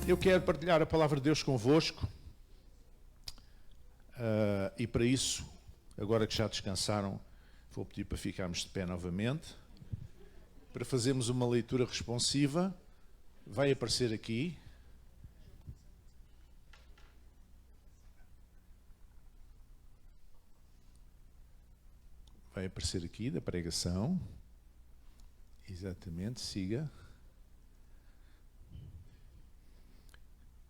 Eu quero partilhar a palavra de Deus convosco e para isso, agora que já descansaram, vou pedir para ficarmos de pé novamente, para fazermos uma leitura responsiva. Vai aparecer aqui. Vai aparecer aqui da pregação. Exatamente, siga.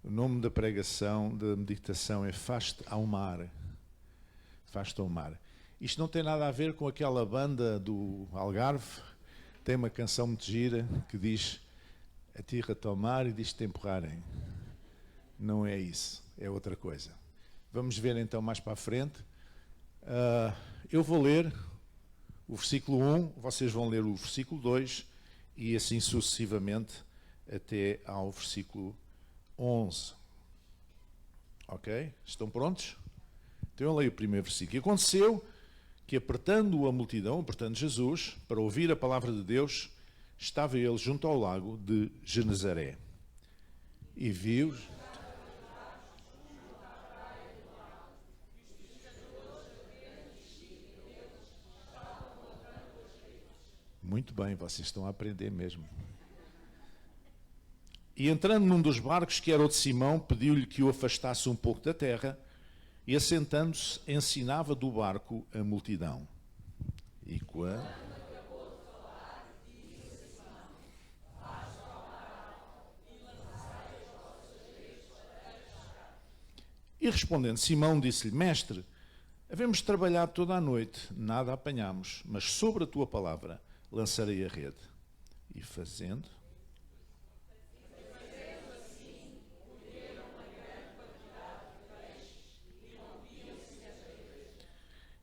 O nome da pregação, da meditação é Faste ao Mar. Faste ao Mar. Isto não tem nada a ver com aquela banda do Algarve. Tem uma canção muito gira que diz atira-te ao mar e diz-te empurrarem. Não é isso, é outra coisa. Vamos ver então mais para a frente. Eu vou ler o versículo 1, vocês vão ler o versículo 2 e assim sucessivamente até ao versículo 11. Ok? Estão prontos? Então eu leio o primeiro versículo. E aconteceu que, apertando a multidão, apertando Jesus, para ouvir a palavra de Deus, estava ele junto ao lago de Genezaré. E viu... Muito bem, vocês estão a aprender mesmo. E entrando num dos barcos, que era o de Simão, pediu-lhe que o afastasse um pouco da terra, e assentando-se, ensinava do barco a multidão. E quando... E respondendo Simão, disse-lhe: Mestre, havemos trabalhado toda a noite, nada apanhamos, mas sobre a tua palavra lançarei a rede. E fazendo...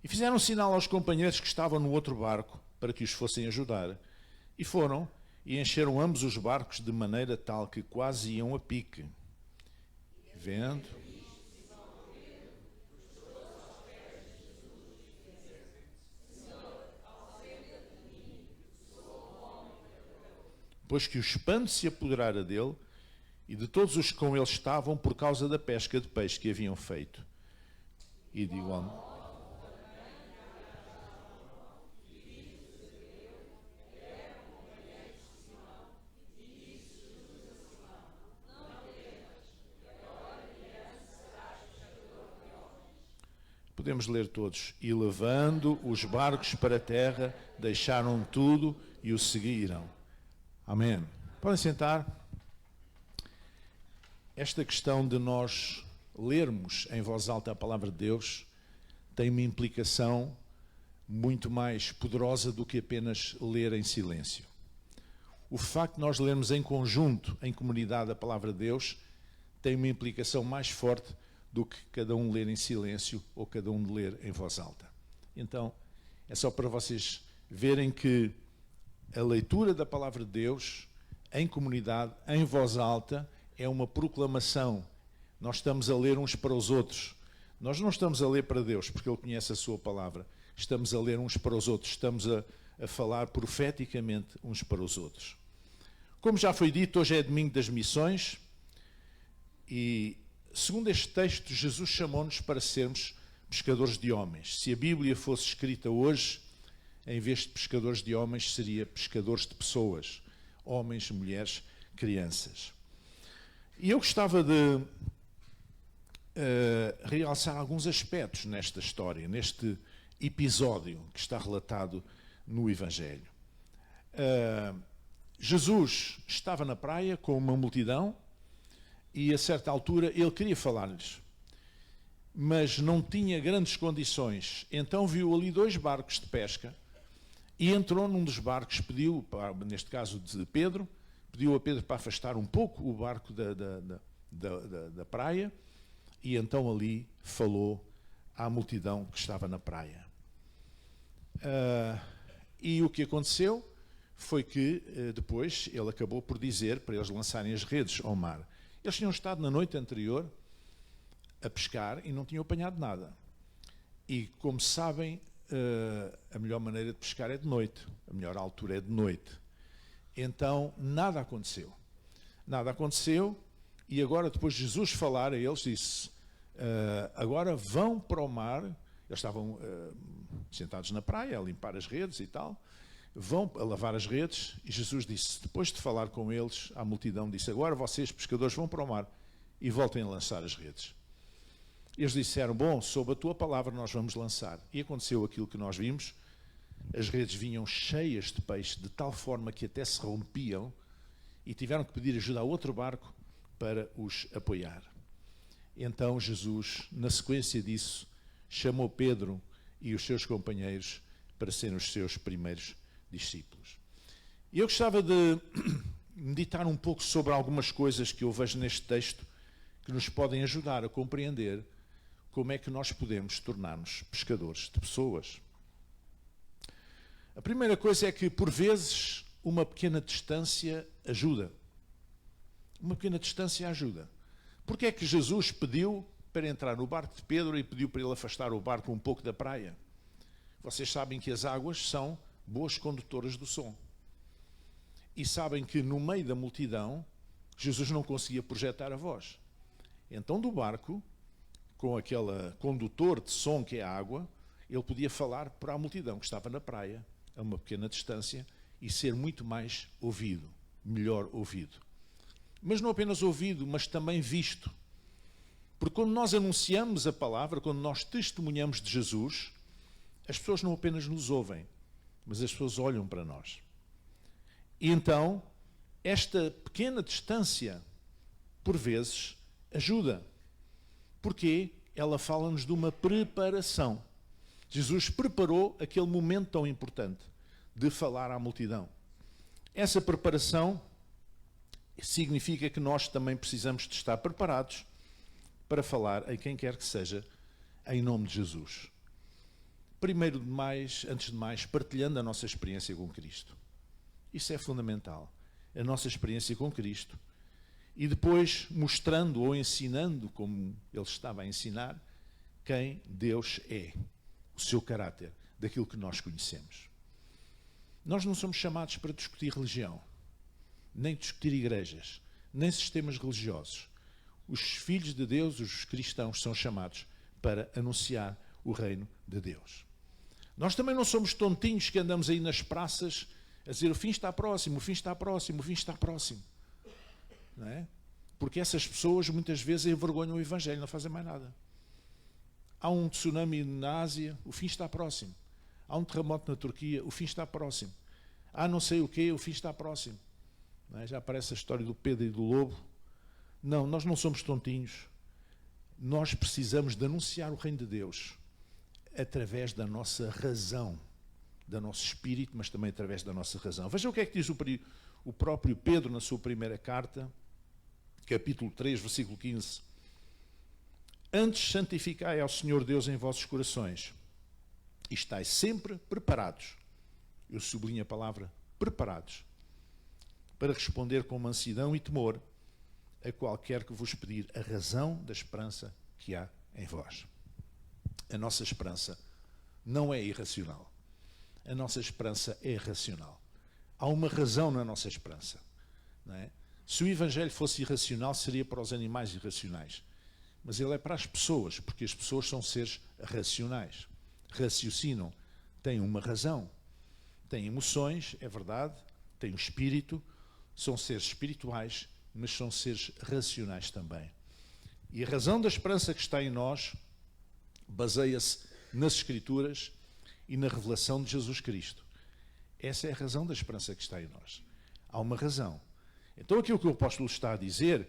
E fizeram sinal aos companheiros que estavam no outro barco para que os fossem ajudar. E foram e encheram ambos os barcos de maneira tal que quase iam a pique. E vendo... Pois que o espanto se apoderara dele e de todos os que com ele estavam por causa da pesca de peixe que haviam feito. E de igual... Podemos ler todos. E levando os barcos para a terra, deixaram tudo e o seguiram. Amém. Podem sentar. Esta questão de nós lermos em voz alta a palavra de Deus tem uma implicação muito mais poderosa do que apenas ler em silêncio. O facto de nós lermos em conjunto, em comunidade, a palavra de Deus tem uma implicação mais forte do que cada um ler em silêncio ou cada um ler em voz alta. Então, é só para vocês verem que a leitura da palavra de Deus em comunidade, em voz alta, é uma proclamação. Nós estamos a ler uns para os outros. Nós não estamos a ler para Deus, porque Ele conhece a sua palavra. Estamos a ler uns para os outros. Estamos a falar profeticamente uns para os outros. Como já foi dito, hoje é domingo das missões e, segundo este texto, Jesus chamou-nos para sermos pescadores de homens. Se a Bíblia fosse escrita hoje, em vez de pescadores de homens, seria pescadores de pessoas. Homens, mulheres, crianças. E eu gostava de realçar alguns aspectos nesta história, neste episódio que está relatado no Evangelho. Jesus estava na praia com uma multidão e, a certa altura, ele queria falar-lhes, mas não tinha grandes condições. Então viu ali 2 barcos de pesca e entrou num dos barcos, pediu, neste caso de Pedro, pediu a Pedro para afastar um pouco o barco da praia e então ali falou à multidão que estava na praia. E o que aconteceu foi que depois ele acabou por dizer para eles lançarem as redes ao mar. Eles tinham estado na noite anterior a pescar e não tinham apanhado nada. E, como sabem, a melhor maneira de pescar é de noite, a melhor altura é de noite. Então, nada aconteceu. Nada aconteceu, E agora, depois de Jesus falar a eles, disse, agora vão para o mar. Eles estavam sentados na praia, a limpar as redes e tal. Vão a lavar as redes. E Jesus disse, depois de falar com eles, à multidão, disse, agora vocês, pescadores, vão para o mar e voltem a lançar as redes. Eles disseram, bom, sob a tua palavra nós vamos lançar. E aconteceu aquilo que nós vimos. As redes vinham cheias de peixe, de tal forma que até se rompiam, e tiveram que pedir ajuda a outro barco para os apoiar. Então Jesus, na sequência disso, chamou Pedro e os seus companheiros para serem os seus primeiros discípulos. E eu gostava de meditar um pouco sobre algumas coisas que eu vejo neste texto que nos podem ajudar a compreender como é que nós podemos tornar-nos pescadores de pessoas. A primeira coisa é que, por vezes, uma pequena distância ajuda. Uma pequena distância ajuda. Porque é que Jesus pediu para entrar no barco de Pedro e pediu para ele afastar o barco um pouco da praia? Vocês sabem que as águas são boas condutoras do som. E sabem que no meio da multidão, Jesus não conseguia projetar a voz. Então do barco, com aquele condutor de som que é a água, ele podia falar para a multidão que estava na praia, a uma pequena distância, e ser muito mais ouvido, melhor ouvido. Mas não apenas ouvido, mas também visto. Porque quando nós anunciamos a palavra, quando nós testemunhamos de Jesus, as pessoas não apenas nos ouvem, mas as pessoas olham para nós. E então, esta pequena distância, por vezes, ajuda. Porque ela fala-nos de uma preparação. Jesus preparou aquele momento tão importante de falar à multidão. Essa preparação significa que nós também precisamos de estar preparados para falar a quem quer que seja em nome de Jesus. Primeiro de mais, antes de mais, partilhando a nossa experiência com Cristo. Isso é fundamental. A nossa experiência com Cristo. E depois mostrando ou ensinando, como ele estava a ensinar, quem Deus é. O seu caráter, daquilo que nós conhecemos. Nós não somos chamados para discutir religião, nem discutir igrejas, nem sistemas religiosos. Os filhos de Deus, os cristãos, são chamados para anunciar o reino de Deus. Nós também não somos tontinhos que andamos aí nas praças a dizer o fim está próximo, o fim está próximo, o fim está próximo. Não é? Porque essas pessoas muitas vezes envergonham o Evangelho, não fazem mais nada. Há um tsunami na Ásia, o fim está próximo. Há um terremoto na Turquia, o fim está próximo. Há não sei o quê, o fim está próximo. Não é? Já aparece a história do Pedro e do lobo. Não, nós não somos tontinhos. Nós precisamos de anunciar o reino de Deus através da nossa razão, do nosso espírito, mas também através da nossa razão. Veja o que é que diz o próprio Pedro na sua primeira carta, capítulo 3, versículo 15. Antes santificai ao Senhor Deus em vossos corações e estais sempre preparados, eu sublinho a palavra preparados, para responder com mansidão e temor a qualquer que vos pedir a razão da esperança que há em vós. A nossa esperança não é irracional. A nossa esperança é racional. Há uma razão na nossa esperança. Não é? Se o Evangelho fosse irracional, seria para os animais irracionais. Mas ele é para as pessoas, porque as pessoas são seres racionais. Raciocinam, têm uma razão. Têm emoções, é verdade, têm um espírito, são seres espirituais, mas são seres racionais também. E a razão da esperança que está em nós baseia-se nas Escrituras e na revelação de Jesus Cristo. Essa é a razão da esperança que está em nós. Há uma razão. Então aquilo que o apóstolo está a dizer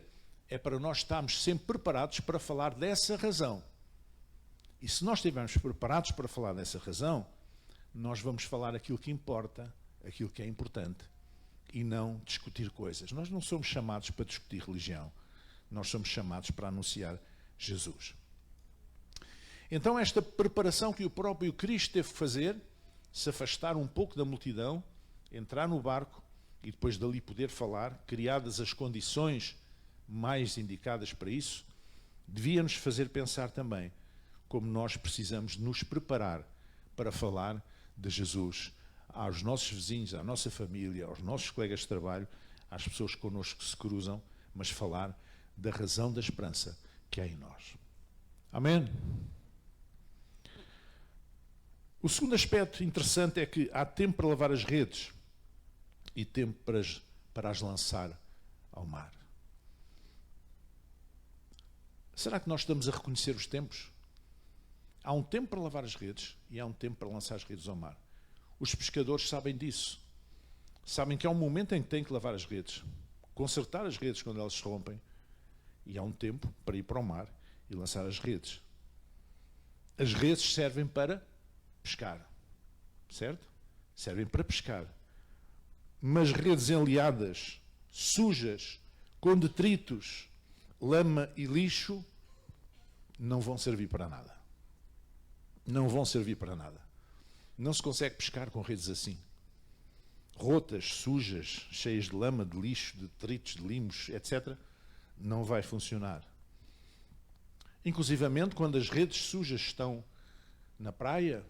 é para nós estarmos sempre preparados para falar dessa razão. E se nós estivermos preparados para falar dessa razão, nós vamos falar aquilo que importa, aquilo que é importante, e não discutir coisas. Nós não somos chamados para discutir religião. Nós somos chamados para anunciar Jesus. Então esta preparação que o próprio Cristo teve que fazer, se afastar um pouco da multidão, entrar no barco e depois dali poder falar, criadas as condições mais indicadas para isso, devia-nos fazer pensar também como nós precisamos nos preparar para falar de Jesus aos nossos vizinhos, à nossa família, aos nossos colegas de trabalho, às pessoas connosco que se cruzam, mas falar da razão da esperança que há em nós. Amém? O segundo aspecto interessante é que há tempo para lavar as redes e tempo para as lançar ao mar. Será que nós estamos a reconhecer os tempos? Há um tempo para lavar as redes e há um tempo para lançar as redes ao mar. Os pescadores sabem disso. Sabem que há um momento em que têm que lavar as redes, consertar as redes quando elas se rompem, e há um tempo para ir para o mar e lançar as redes. As redes servem para pescar, certo? Servem para pescar. Mas redes enleadas, sujas, com detritos, lama e lixo, não vão servir para nada. Não vão servir para nada. Não se consegue pescar com redes assim. Rotas, sujas, cheias de lama, de lixo, de detritos, de limos, etc., não vai funcionar. Inclusivamente, quando as redes sujas estão na praia,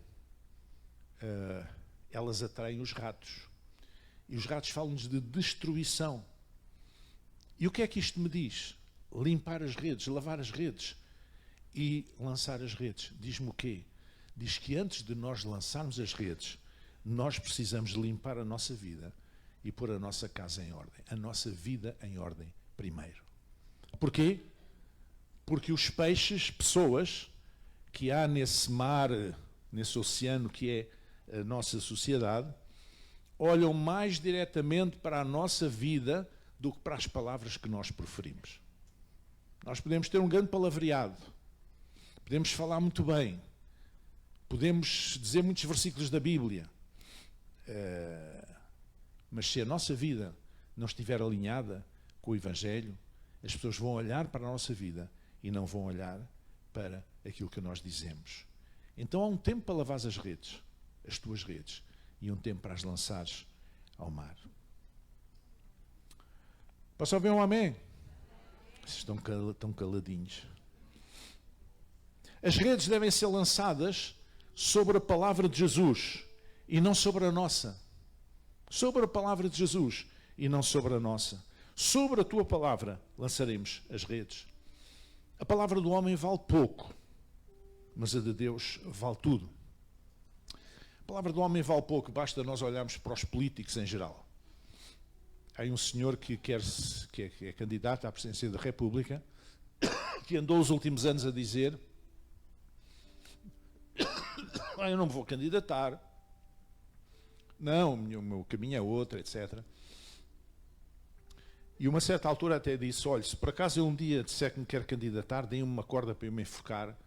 elas atraem os ratos. E os ratos falam-nos de destruição. E o que é que isto me diz? Limpar as redes, lavar as redes e lançar as redes. Diz-me o quê? Diz que antes de nós lançarmos as redes, nós precisamos limpar a nossa vida e pôr a nossa casa em ordem. A nossa vida em ordem primeiro. Porquê? Porque os peixes, pessoas que há nesse mar, nesse oceano que é a nossa sociedade, olham mais diretamente para a nossa vida do que para as palavras que nós proferimos. Nós podemos ter um grande palavreado, podemos falar muito bem, podemos dizer muitos versículos da Bíblia, mas se a nossa vida não estiver alinhada com o Evangelho, as pessoas vão olhar para a nossa vida e não vão olhar para aquilo que nós dizemos. Então há um tempo para lavar as redes, as tuas redes, e um tempo para as lançares ao mar. Posso ouvir um amém? Vocês estão caladinhos. As redes devem ser lançadas sobre a palavra de Jesus e não sobre a nossa. Sobre a palavra de Jesus e não sobre a nossa. Sobre a tua palavra lançaremos as redes. A palavra do homem vale pouco, mas a de Deus vale tudo. A palavra do homem vale pouco, basta nós olharmos para os políticos em geral. Há um senhor que é candidato à presidência da República, que andou os últimos anos a dizer: eu não me vou candidatar, não, o meu caminho é outro, etc. E uma certa altura até disse: olha, se por acaso eu um dia disser que me quero candidatar, deem-me uma corda para eu me enfocar,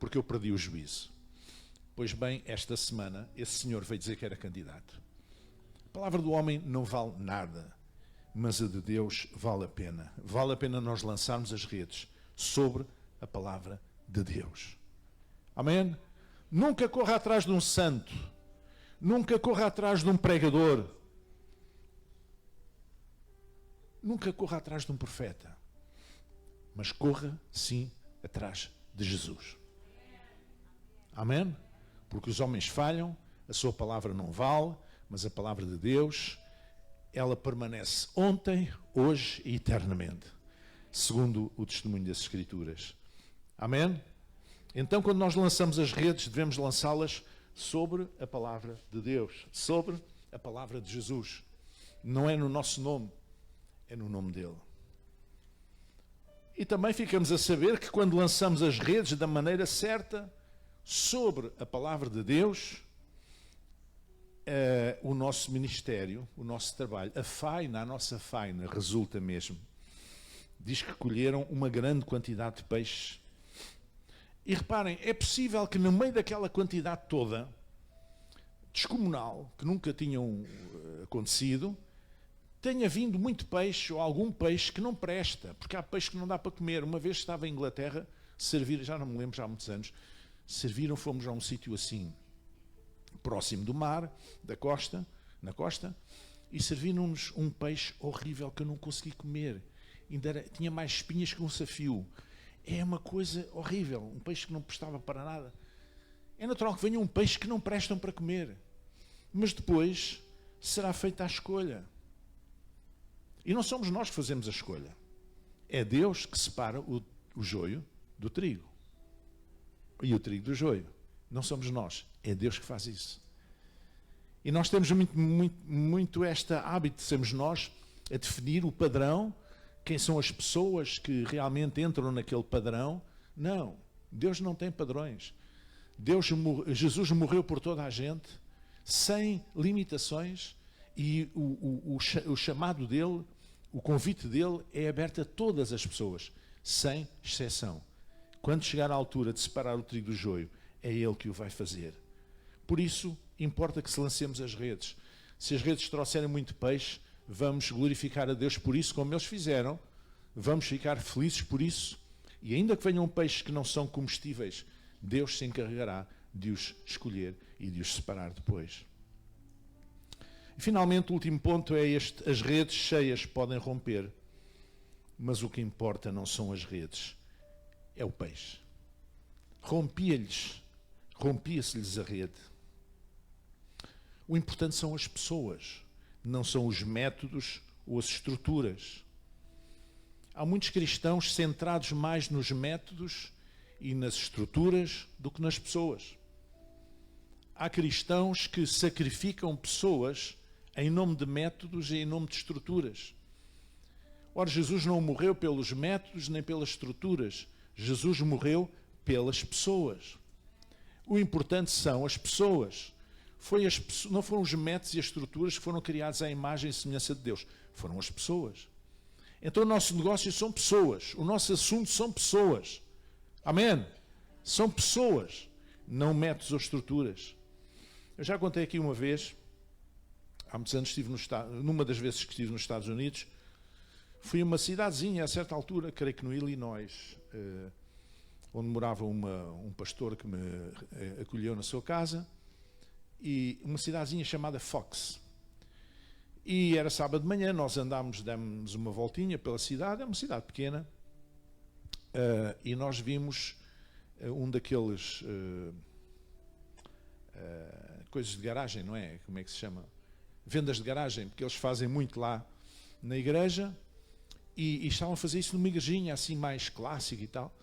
porque eu perdi o juízo. Pois bem, esta semana esse senhor veio dizer que era candidato. A palavra do homem não vale nada, mas a de Deus vale a pena. Vale a pena nós lançarmos as redes sobre a palavra de Deus. Amém? Nunca corra atrás de um santo, nunca corra atrás de um pregador, nunca corra atrás de um profeta, mas corra sim atrás de Jesus. Amém? Porque os homens falham, a sua palavra não vale, mas a palavra de Deus, ela permanece ontem, hoje e eternamente, segundo o testemunho das Escrituras. Amém? Então, quando nós lançamos as redes, devemos lançá-las sobre a palavra de Deus, sobre a palavra de Jesus. Não é no nosso nome, é no nome dele. E também ficamos a saber que quando lançamos as redes da maneira certa sobre a palavra de Deus, o nosso ministério, o nosso trabalho, a nossa faina resulta mesmo. Diz que colheram uma grande quantidade de peixes. E reparem, é possível que no meio daquela quantidade toda, descomunal, que nunca tinham acontecido, tenha vindo muito peixe ou algum peixe que não presta, porque há peixe que não dá para comer. Uma vez estava em Inglaterra, já não me lembro, já há muitos anos, fomos a um sítio assim, próximo do mar, na costa, e serviram-nos um peixe horrível que eu não consegui comer. Tinha mais espinhas que um safio. É uma coisa horrível, um peixe que não prestava para nada. É natural que venha um peixe que não prestam para comer, mas depois será feita a escolha. E não somos nós que fazemos a escolha. É Deus que separa o joio do trigo. E o trigo do joio. Não somos nós, é Deus que faz isso. E nós temos muito este hábito de sermos nós a definir o padrão, quem são as pessoas que realmente entram naquele padrão. Não, Deus não tem padrões. Jesus morreu por toda a gente, sem limitações, e o chamado dele, o convite dele é aberto a todas as pessoas, sem exceção. Quando chegar à altura de separar o trigo do joio, é ele que o vai fazer. Por isso, importa que se lancemos as redes. Se as redes trouxerem muito peixe, vamos glorificar a Deus por isso, como eles fizeram. Vamos ficar felizes por isso. E ainda que venham peixes que não são comestíveis, Deus se encarregará de os escolher e de os separar depois. E, finalmente, o último ponto é este: as redes cheias podem romper, mas o que importa não são as redes, é o peixe. Rompia-se-lhes a rede. O importante são as pessoas, não são os métodos ou as estruturas. Há muitos cristãos centrados mais nos métodos e nas estruturas do que nas pessoas. Há cristãos que sacrificam pessoas em nome de métodos e em nome de estruturas. Ora, Jesus não morreu pelos métodos nem pelas estruturas. Jesus morreu pelas pessoas. O importante são as pessoas. Não foram os métodos e as estruturas que foram criados à imagem e semelhança de Deus. Foram as pessoas. Então o nosso negócio são pessoas. O nosso assunto são pessoas. Amém? São pessoas, não métodos ou estruturas. Eu já contei aqui uma vez, há muitos anos numa das vezes que estive nos Estados Unidos, fui a uma cidadezinha a certa altura, creio que no Illinois, onde morava um pastor que me acolheu na sua casa, e uma cidadezinha chamada Fox. E era sábado de manhã, nós demos uma voltinha pela cidade, é uma cidade pequena, e nós vimos um daqueles coisas de garagem, não é? Como é que se chama? Vendas de garagem, porque eles fazem muito lá na igreja, e estavam a fazer isso numa igrejinha assim mais clássica e tal.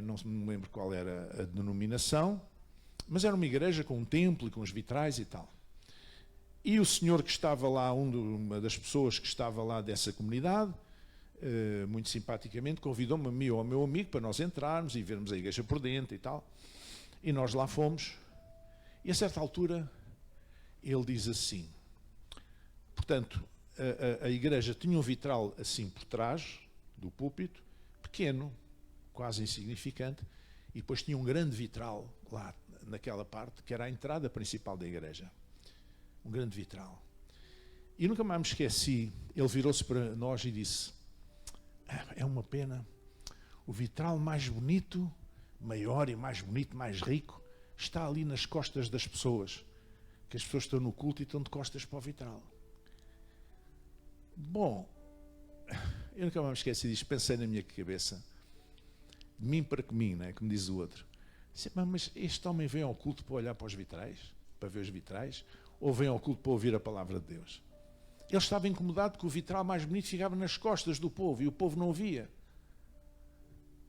Não me lembro qual era a denominação, mas era uma igreja com um templo e com os vitrais e tal. E o senhor que estava lá, uma das pessoas que estava lá dessa comunidade, muito simpaticamente, convidou-me a mim ou ao meu amigo para nós entrarmos e vermos a igreja por dentro e tal. E nós lá fomos. E a certa altura, ele diz assim, portanto, a igreja tinha um vitral assim por trás do púlpito, pequeno, quase insignificante, e depois tinha um grande vitral lá naquela parte, que era a entrada principal da igreja. Um grande vitral. E nunca mais me esqueci, ele virou-se para nós e disse, é uma pena, o vitral mais bonito, maior e mais bonito, mais rico, está ali nas costas das pessoas, que as pessoas estão no culto e estão de costas para o vitral. Bom, eu nunca mais me esqueci disto, pensei na minha cabeça, de mim para mim, não é? Como diz o outro. Mas este homem vem ao culto para olhar para os vitrais, para ver os vitrais, ou vem ao culto para ouvir a palavra de Deus? Ele estava incomodado que o vitral mais bonito ficava nas costas do povo e o povo não o via.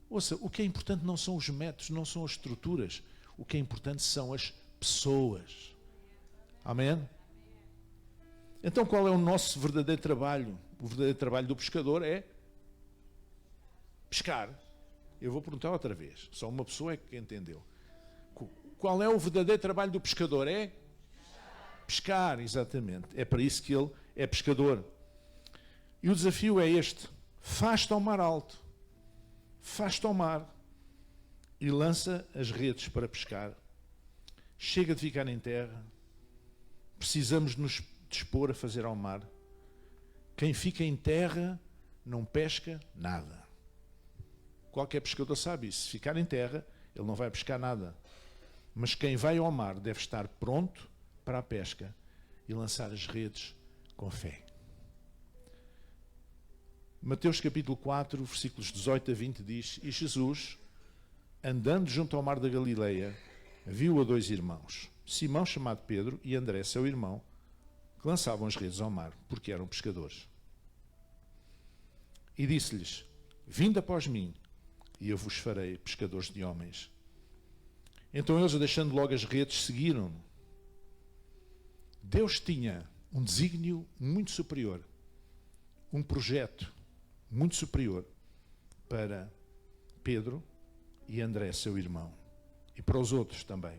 Ouça, o que é importante não são os métodos, não são as estruturas, o que é importante são as pessoas. Amém? Então qual é o nosso verdadeiro trabalho? O verdadeiro trabalho do pescador é pescar. Eu vou perguntar outra vez, só uma pessoa é que entendeu. Qual é o verdadeiro trabalho do pescador? É pescar, exatamente. É para isso que ele é pescador. E o desafio é este: faz-te ao mar alto, faz-te ao mar e lança as redes para pescar. Chega de ficar em terra. Precisamos nos dispor a fazer ao mar. Quem fica em terra não pesca nada. Qualquer pescador sabe isso. Se ficar em terra, ele não vai pescar nada. Mas quem vai ao mar deve estar pronto para a pesca e lançar as redes com fé. Mateus capítulo 4, versículos 18 a 20 diz: E Jesus, andando junto ao mar da Galileia, viu a dois irmãos, Simão chamado Pedro e André seu irmão, que lançavam as redes ao mar, porque eram pescadores. E disse-lhes: vinde após mim, e eu vos farei pescadores de homens. Então eles, deixando logo as redes, seguiram-no. Deus tinha um desígnio muito superior, um projeto muito superior para Pedro e André, seu irmão, e para os outros também.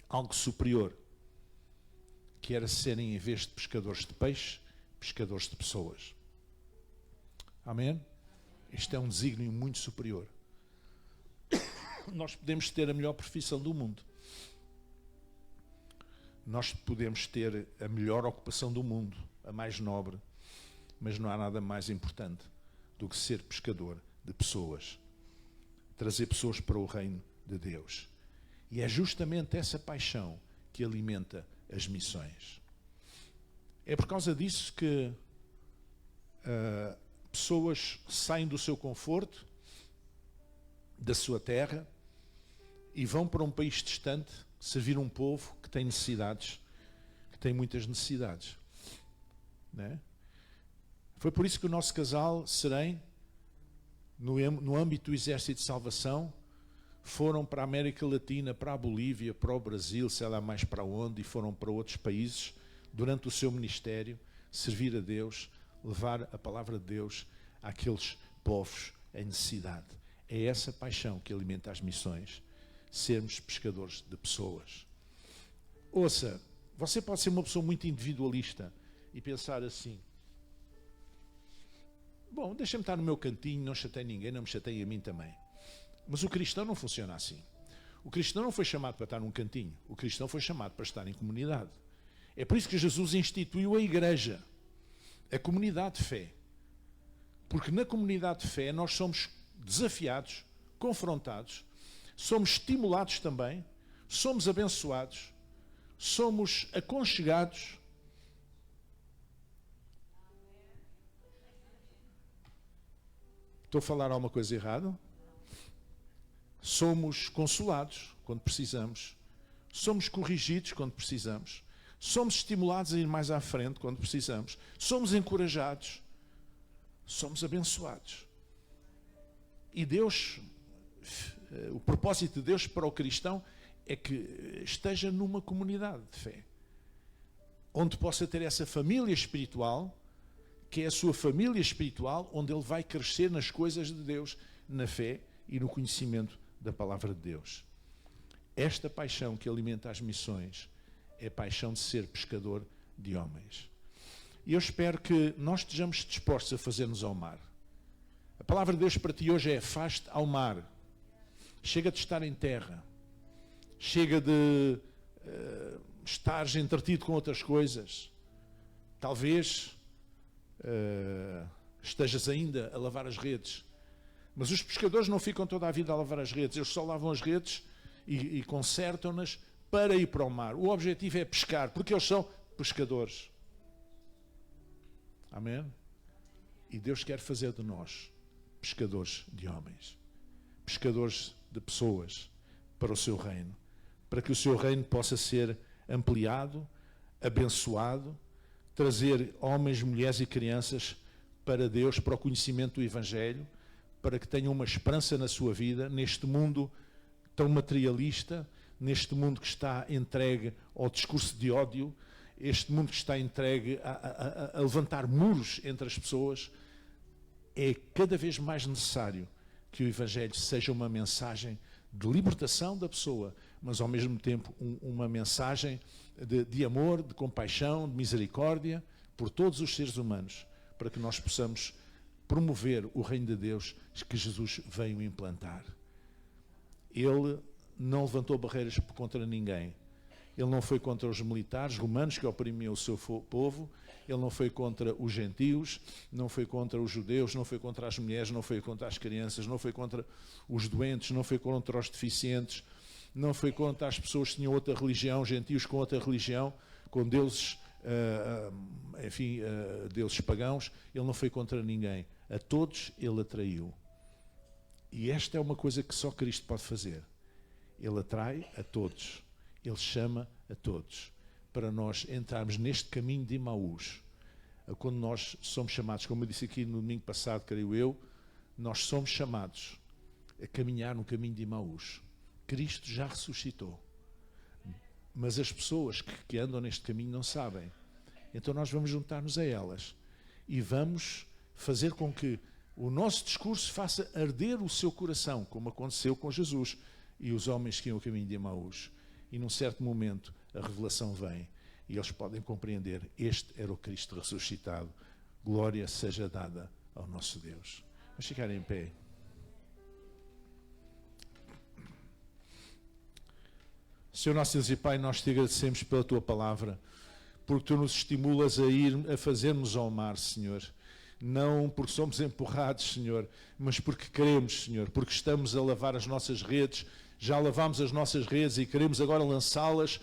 Algo superior, que era serem, em vez de pescadores de peixe, pescadores de pessoas. Amém? Isto é um desígnio muito superior. Nós podemos ter a melhor profissão do mundo. Nós podemos ter a melhor ocupação do mundo, a mais nobre, mas não há nada mais importante do que ser pescador de pessoas. Trazer pessoas para o reino de Deus. E é justamente essa paixão que alimenta as missões. É por causa disso que pessoas saem do seu conforto, da sua terra, e vão para um país distante servir um povo que tem necessidades, que tem muitas necessidades. Não é? Foi por isso que o nosso casal, Serem, no âmbito do Exército de Salvação, foram para a América Latina, para a Bolívia, para o Brasil, sei lá mais para onde, e foram para outros países, durante o seu ministério, servir a Deus, levar a palavra de Deus àqueles povos em necessidade. É essa paixão que alimenta as missões, sermos pescadores de pessoas. Ouça, você pode ser uma pessoa muito individualista e pensar assim: bom, deixa-me estar no meu cantinho, não chatei ninguém, não me chatei a mim também. Mas o cristão não funciona assim. O cristão não foi chamado para estar num cantinho. O cristão foi chamado para estar em comunidade. É por isso que Jesus instituiu a igreja, a comunidade de fé. Porque na comunidade de fé nós somos desafiados, confrontados, somos estimulados também, somos abençoados, somos aconchegados. Estou a falar alguma coisa errada? Somos consolados quando precisamos, somos corrigidos quando precisamos, somos estimulados a ir mais à frente quando precisamos, somos encorajados, somos abençoados. E Deus, o propósito de Deus para o cristão é que esteja numa comunidade de fé, onde possa ter essa família espiritual, que é a sua família espiritual, onde ele vai crescer nas coisas de Deus, na fé e no conhecimento da palavra de Deus. Esta paixão que alimenta as missões é a paixão de ser pescador de homens. E eu espero que nós estejamos dispostos a fazer-nos ao mar. A palavra de Deus para ti hoje é: faz-te ao mar. Chega de estar em terra. Chega de estares entretido com outras coisas. Talvez estejas ainda a lavar as redes. Mas os pescadores não ficam toda a vida a lavar as redes. Eles só lavam as redes e consertam-nas para ir para o mar. O objetivo é pescar, porque eles são pescadores. Amém? E Deus quer fazer de nós pescadores de homens, pescadores de pessoas para o seu reino, para que o seu reino possa ser ampliado, abençoado, trazer homens, mulheres e crianças para Deus, para o conhecimento do Evangelho, para que tenham uma esperança na sua vida, neste mundo tão materialista, neste mundo que está entregue ao discurso de ódio, este mundo que está entregue a levantar muros entre as pessoas. É cada vez mais necessário que o Evangelho seja uma mensagem de libertação da pessoa, mas ao mesmo tempo uma mensagem de amor, de compaixão, de misericórdia por todos os seres humanos, para que nós possamos promover o reino de Deus que Jesus veio implantar. Ele não levantou barreiras contra ninguém. Ele não foi contra os militares romanos que oprimiam o seu povo, ele não foi contra os gentios, não foi contra os judeus, não foi contra as mulheres, não foi contra as crianças, não foi contra os doentes, não foi contra os deficientes, não foi contra as pessoas que tinham outra religião, gentios com outra religião, com deuses, deuses pagãos. Ele não foi contra ninguém. A todos ele atraiu. E esta é uma coisa que só Cristo pode fazer. Ele atrai a todos. Ele chama a todos para nós entrarmos neste caminho de Emaús, quando nós somos chamados, como eu disse aqui no domingo passado, creio eu, nós somos chamados a caminhar no caminho de Emaús. Cristo já ressuscitou. Mas as pessoas que andam neste caminho não sabem. Então nós vamos juntar-nos a elas e vamos fazer com que o nosso discurso faça arder o seu coração, como aconteceu com Jesus e os homens que iam ao caminho de Emaús. E num certo momento a revelação vem e eles podem compreender: este era o Cristo ressuscitado. Glória seja dada ao nosso Deus. Vamos ficar em pé. Senhor nosso Deus e Pai, nós te agradecemos pela tua palavra, porque tu nos estimulas a ir a fazermos ao mar, Senhor. Não porque somos empurrados, Senhor, mas porque queremos, Senhor, porque estamos a lavar as nossas redes, já lavamos as nossas redes e queremos agora lançá-las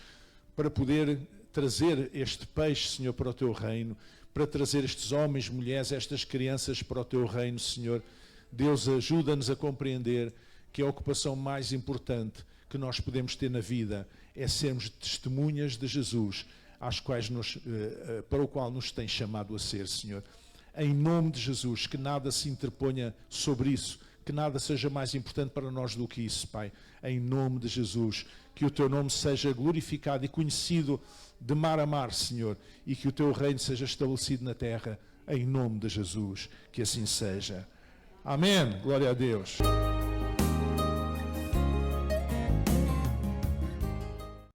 para poder trazer este peixe, Senhor, para o teu reino, para trazer estes homens, mulheres, estas crianças para o teu reino, Senhor. Deus, ajuda-nos a compreender que a ocupação mais importante que nós podemos ter na vida é sermos testemunhas de Jesus, para o qual nos tem chamado a ser, Senhor. Em nome de Jesus, que nada se interponha sobre isso, que nada seja mais importante para nós do que isso, Pai. Em nome de Jesus, que o teu nome seja glorificado e conhecido de mar a mar, Senhor, e que o teu reino seja estabelecido na terra, em nome de Jesus, que assim seja. Amém. Glória a Deus.